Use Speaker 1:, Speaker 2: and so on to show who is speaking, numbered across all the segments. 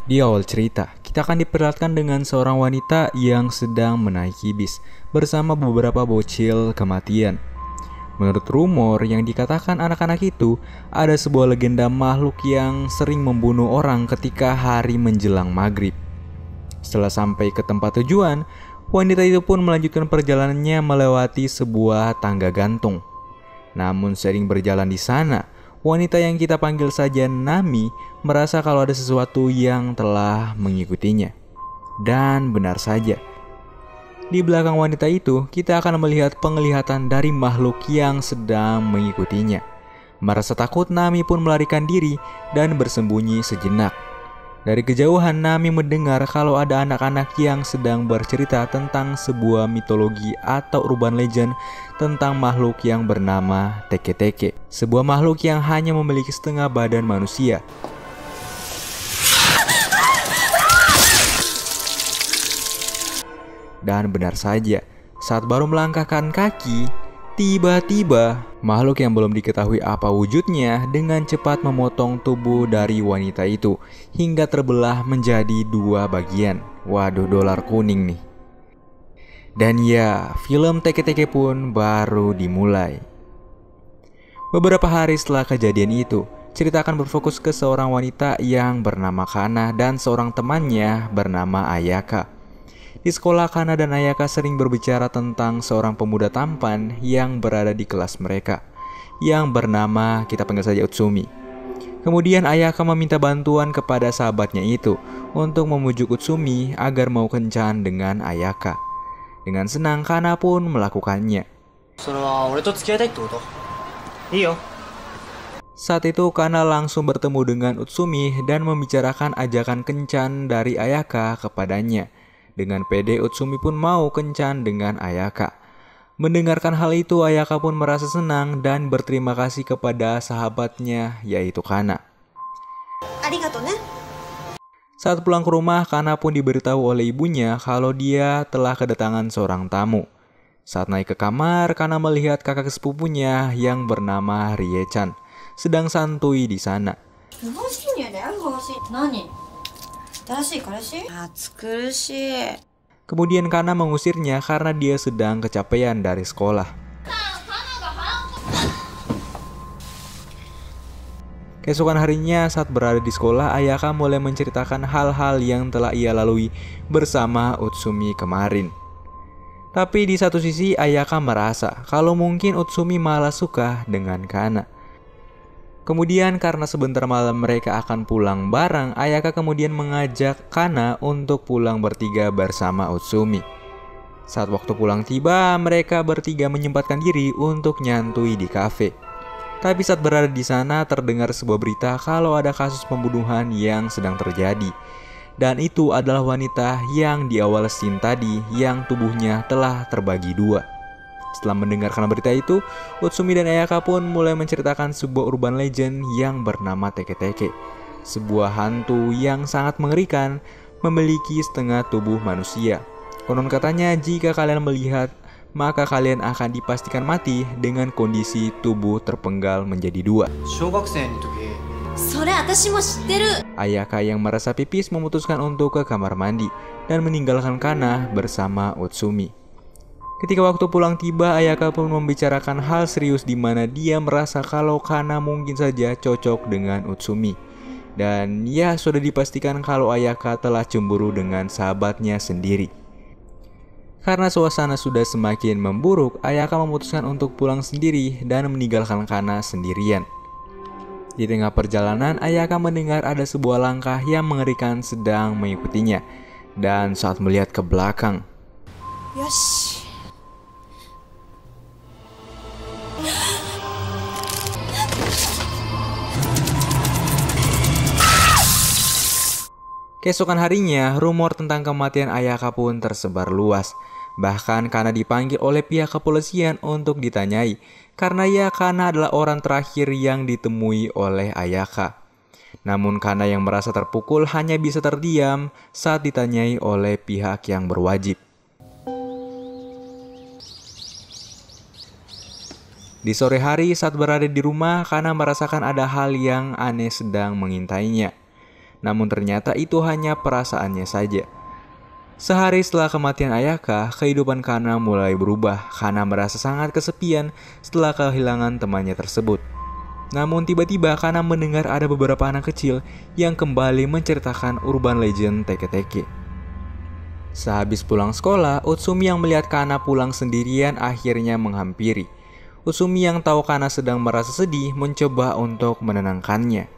Speaker 1: Di awal cerita, kita akan diperlihatkan dengan seorang wanita yang sedang menaiki bis bersama beberapa bocil kematian. Menurut rumor yang dikatakan anak-anak itu, ada sebuah legenda makhluk yang sering membunuh orang ketika hari menjelang maghrib. Setelah sampai ke tempat tujuan, wanita itu pun melanjutkan perjalanannya melewati sebuah tangga gantung. Namun sering berjalan di sana, wanita yang kita panggil saja Nami merasa kalau ada sesuatu yang telah mengikutinya. Dan benar saja, di belakang wanita itu kita akan melihat penglihatan dari makhluk yang sedang mengikutinya. Merasa takut, Nami pun melarikan diri dan bersembunyi sejenak. Dari kejauhan, Nami mendengar kalau ada anak-anak yang sedang bercerita tentang sebuah mitologi atau urban legend tentang makhluk yang bernama Teke-Teke. Sebuah makhluk yang hanya memiliki setengah badan manusia. Dan benar saja, saat baru melangkahkan kaki, tiba-tiba makhluk yang belum diketahui apa wujudnya dengan cepat memotong tubuh dari wanita itu hingga terbelah menjadi dua bagian. Waduh, dolar kuning nih. Dan ya, film Teke-Teke pun baru dimulai. Beberapa hari setelah kejadian itu, cerita akan berfokus ke seorang wanita yang bernama Kana dan seorang temannya bernama Ayaka. Di sekolah, Kana dan Ayaka sering berbicara tentang seorang pemuda tampan yang berada di kelas mereka, yang bernama, kita panggil saja Utsumi. Kemudian Ayaka meminta bantuan kepada sahabatnya itu untuk memujuk Utsumi agar mau kencan dengan Ayaka. Dengan senang, Kana pun melakukannya. Saat itu Kana langsung bertemu dengan Utsumi dan membicarakan ajakan kencan dari Ayaka kepadanya. Dengan pede, Utsumi pun mau kencan dengan Ayaka. Mendengarkan hal itu, Ayaka pun merasa senang dan berterima kasih kepada sahabatnya, yaitu Kana. Saat pulang ke rumah, Kana pun diberitahu oleh ibunya kalau dia telah kedatangan seorang tamu. Saat naik ke kamar, Kana melihat kakak sepupunya yang bernama Rie-chan sedang santuy di sana. Kemudian Kana mengusirnya karena dia sedang kecapean dari sekolah. Keesokan harinya saat berada di sekolah, Ayaka mulai menceritakan hal-hal yang telah ia lalui bersama Utsumi kemarin. Tapi di satu sisi Ayaka merasa kalau mungkin Utsumi malah suka dengan Kana. Kemudian karena sebentar malam mereka akan pulang bareng, Ayaka kemudian mengajak Kana untuk pulang bertiga bersama Utsumi. Saat waktu pulang tiba, mereka bertiga menyempatkan diri untuk nyantui di kafe. Tapi saat berada di sana terdengar sebuah berita kalau ada kasus pembunuhan yang sedang terjadi. Dan itu adalah wanita yang di awal scene tadi yang tubuhnya telah terbagi dua. Setelah mendengarkan berita itu, Utsumi dan Ayaka pun mulai menceritakan sebuah urban legend yang bernama Teke-Teke. Sebuah hantu yang sangat mengerikan, memiliki setengah tubuh manusia. Konon katanya jika kalian melihat, maka kalian akan dipastikan mati dengan kondisi tubuh terpenggal menjadi dua. Ayaka yang merasa pipis memutuskan untuk ke kamar mandi dan meninggalkan Kana bersama Utsumi. Ketika waktu pulang tiba, Ayaka pun membicarakan hal serius di mana dia merasa kalau Kana mungkin saja cocok dengan Utsumi. Dan ya, sudah dipastikan kalau Ayaka telah cemburu dengan sahabatnya sendiri. Karena suasana sudah semakin memburuk, Ayaka memutuskan untuk pulang sendiri dan meninggalkan Kana sendirian. Di tengah perjalanan, Ayaka mendengar ada sebuah langkah yang mengerikan sedang mengikutinya. Dan saat melihat ke belakang, keesokan harinya, rumor tentang kematian Ayaka pun tersebar luas. Bahkan Kana dipanggil oleh pihak kepolisian untuk ditanyai, karena ya Kana adalah orang terakhir yang ditemui oleh Ayaka. Namun Kana yang merasa terpukul hanya bisa terdiam saat ditanyai oleh pihak yang berwajib. Di sore hari saat berada di rumah, Kana merasakan ada hal yang aneh sedang mengintainya. Namun ternyata itu hanya perasaannya saja. Sehari setelah kematian Ayaka, kehidupan Kana mulai berubah. Kana merasa sangat kesepian setelah kehilangan temannya tersebut. Namun tiba-tiba Kana mendengar ada beberapa anak kecil yang kembali menceritakan urban legend teke-teke. Sehabis pulang sekolah, Utsumi yang melihat Kana pulang sendirian akhirnya menghampiri. Utsumi yang tahu Kana sedang merasa sedih mencoba untuk menenangkannya.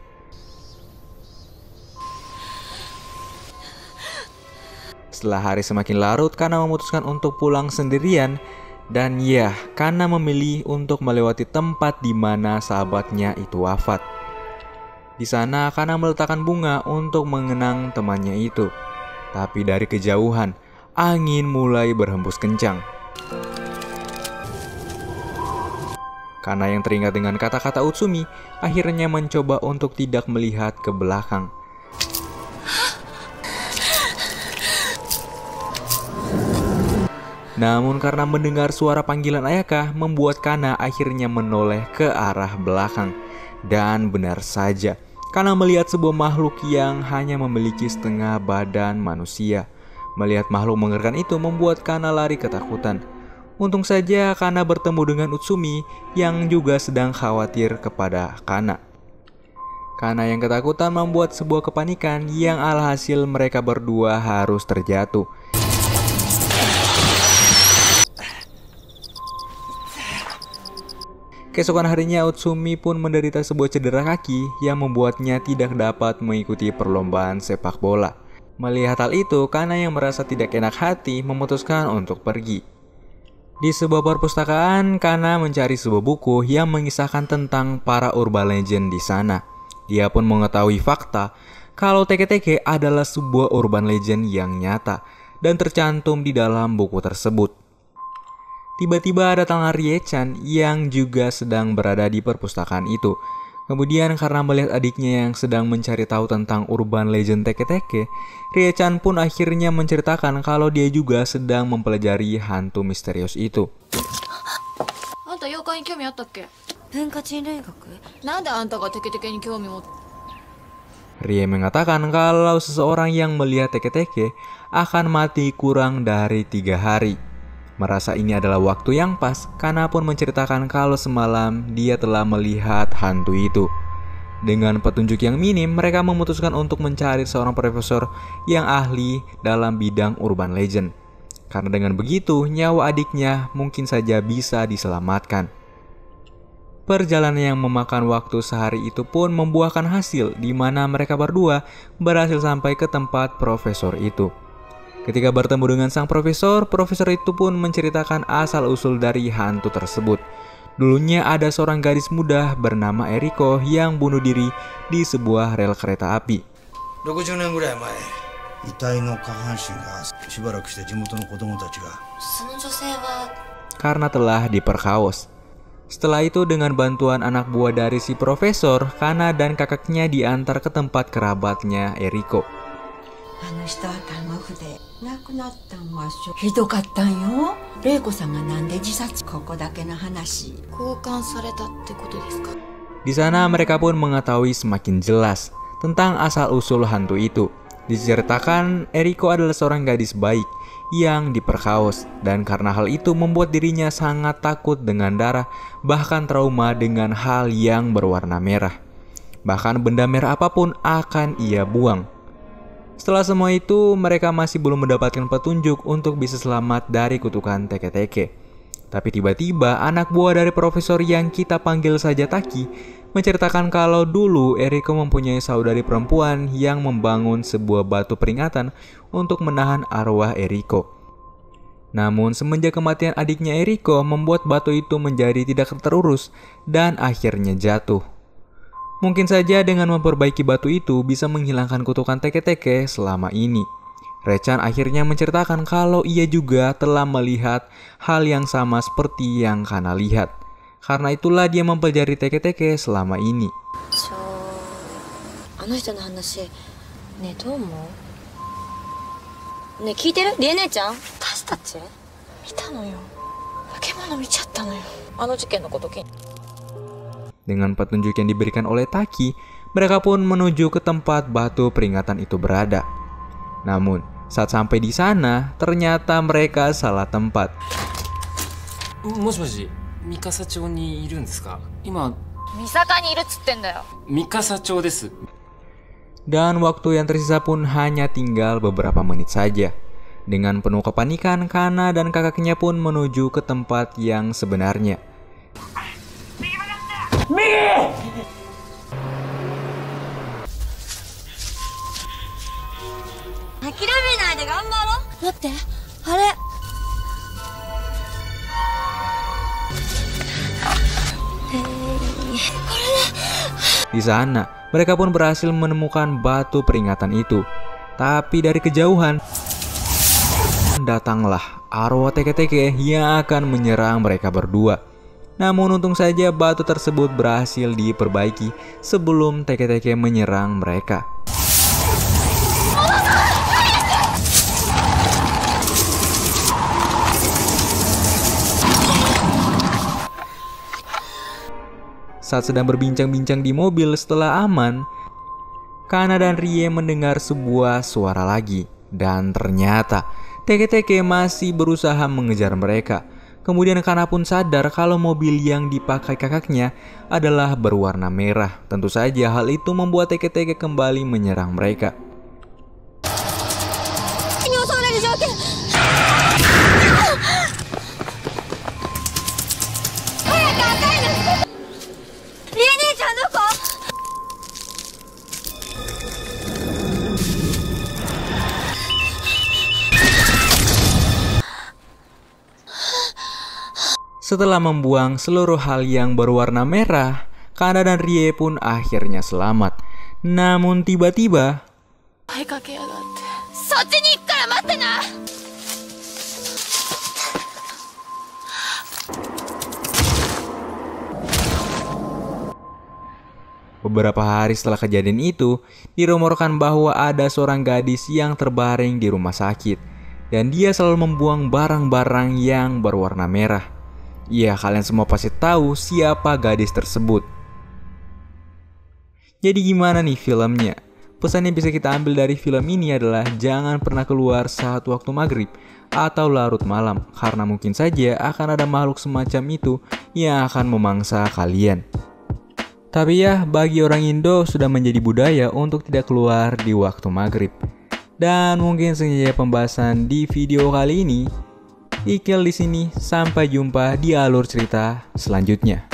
Speaker 1: Setelah hari semakin larut, Kana memutuskan untuk pulang sendirian. Dan ya, Kana memilih untuk melewati tempat di mana sahabatnya itu wafat. Di sana, Kana meletakkan bunga untuk mengenang temannya itu. Tapi dari kejauhan, angin mulai berhembus kencang. Kana yang teringat dengan kata-kata Utsumi, akhirnya mencoba untuk tidak melihat ke belakang. Namun karena mendengar suara panggilan Ayaka, membuat Kana akhirnya menoleh ke arah belakang. Dan benar saja, Kana melihat sebuah makhluk yang hanya memiliki setengah badan manusia. Melihat makhluk mengerikan itu membuat Kana lari ketakutan. Untung saja Kana bertemu dengan Utsumi yang juga sedang khawatir kepada Kana. Kana yang ketakutan membuat sebuah kepanikan yang alhasil mereka berdua harus terjatuh. Keesokan harinya Utsumi pun menderita sebuah cedera kaki yang membuatnya tidak dapat mengikuti perlombaan sepak bola. Melihat hal itu, Kana yang merasa tidak enak hati memutuskan untuk pergi. Di sebuah perpustakaan, Kana mencari sebuah buku yang mengisahkan tentang para urban legend di sana. Dia pun mengetahui fakta kalau teke-teke adalah sebuah urban legend yang nyata dan tercantum di dalam buku tersebut. Tiba-tiba datanglah Rie-chan yang juga sedang berada di perpustakaan itu. Kemudian karena melihat adiknya yang sedang mencari tahu tentang urban legend teke-teke, Rie-chan pun akhirnya menceritakan kalau dia juga sedang mempelajari hantu misterius itu. Rie mengatakan kalau seseorang yang melihat teke-teke akan mati kurang dari 3 hari. Merasa ini adalah waktu yang pas, Kana pun menceritakan kalau semalam dia telah melihat hantu itu. Dengan petunjuk yang minim, mereka memutuskan untuk mencari seorang profesor yang ahli dalam bidang urban legend. Karena dengan begitu, nyawa adiknya mungkin saja bisa diselamatkan. Perjalanan yang memakan waktu sehari itu pun membuahkan hasil di mana mereka berdua berhasil sampai ke tempat profesor itu. Ketika bertemu dengan sang profesor itu pun menceritakan asal-usul dari hantu tersebut. Dulunya ada seorang gadis muda bernama Eriko yang bunuh diri di sebuah rel kereta api.
Speaker 2: 60年ぐらい前、遺体の下半身がしばらくして地元の子供たちが。その女性は
Speaker 1: karena telah diperkaos. Setelah itu dengan bantuan anak buah dari si profesor, Kana dan kakaknya diantar ke tempat kerabatnya Eriko.
Speaker 3: あの人は看護婦で亡くなったんはひどかったんよ。玲子さんがなんで自殺、ここだけの話。交換されたってことですか。
Speaker 1: Di sana mereka pun mengetahui semakin jelas tentang asal-usul hantu itu. Diceritakan Eriko adalah seorang gadis baik yang diperkaos dan karena hal itu membuat dirinya sangat takut dengan darah, bahkan trauma dengan hal yang berwarna merah. Bahkan benda merah apapun akan ia buang. Setelah semua itu, mereka masih belum mendapatkan petunjuk untuk bisa selamat dari kutukan teke-teke. Tapi tiba-tiba anak buah dari profesor yang kita panggil saja Taki menceritakan kalau dulu Eriko mempunyai saudari perempuan yang membangun sebuah batu peringatan untuk menahan arwah Eriko. Namun semenjak kematian adiknya Eriko membuat batu itu menjadi tidak terurus dan akhirnya jatuh. Mungkin saja dengan memperbaiki batu itu bisa menghilangkan kutukan teke-teke selama ini. Rie-chan akhirnya menceritakan kalau ia juga telah melihat hal yang sama seperti yang Kana lihat. Karena itulah dia mempelajari teke-teke selama ini. Dengan petunjuk yang diberikan oleh Taki, Mereka pun menuju ke tempat batu peringatan itu berada. Namun, saat sampai di sana, ternyata mereka salah tempat.
Speaker 4: もしもし、三笠町にいるんですか？今、
Speaker 5: 三坂にいるっつってんだよ。
Speaker 4: 三笠町です。
Speaker 1: Dan waktu yang tersisa pun hanya tinggal beberapa menit saja. Dengan penuh kepanikan, Kana dan kakaknya pun menuju ke tempat yang sebenarnya. Di sana, mereka pun berhasil menemukan batu peringatan itu. Tapi dari kejauhan, datanglah arwah teke-teke yang akan menyerang mereka berdua. Namun untung saja batu tersebut berhasil diperbaiki sebelum teke-teke menyerang mereka. Saat sedang berbincang-bincang di mobil setelah aman, Kana dan Rie mendengar sebuah suara lagi. Dan ternyata teke-teke masih berusaha mengejar mereka. Kemudian Kana pun sadar kalau mobil yang dipakai kakaknya adalah berwarna merah. Tentu saja hal itu membuat teke-teke kembali menyerang mereka. Setelah membuang seluruh hal yang berwarna merah, Kana dan Rie pun akhirnya selamat. Namun tiba-tiba, beberapa hari setelah kejadian itu, dirumorkan bahwa ada seorang gadis yang terbaring di rumah sakit. Dan dia selalu membuang barang-barang yang berwarna merah. Ya, kalian semua pasti tahu siapa gadis tersebut. Jadi gimana nih filmnya? Pesan yang bisa kita ambil dari film ini adalah jangan pernah keluar saat waktu maghrib atau larut malam, karena mungkin saja akan ada makhluk semacam itu yang akan memangsa kalian. Tapi ya, bagi orang Indo sudah menjadi budaya untuk tidak keluar di waktu maghrib. Dan mungkin saja pembahasan di video kali ini. Iqbal di sini, sampai jumpa di alur cerita selanjutnya.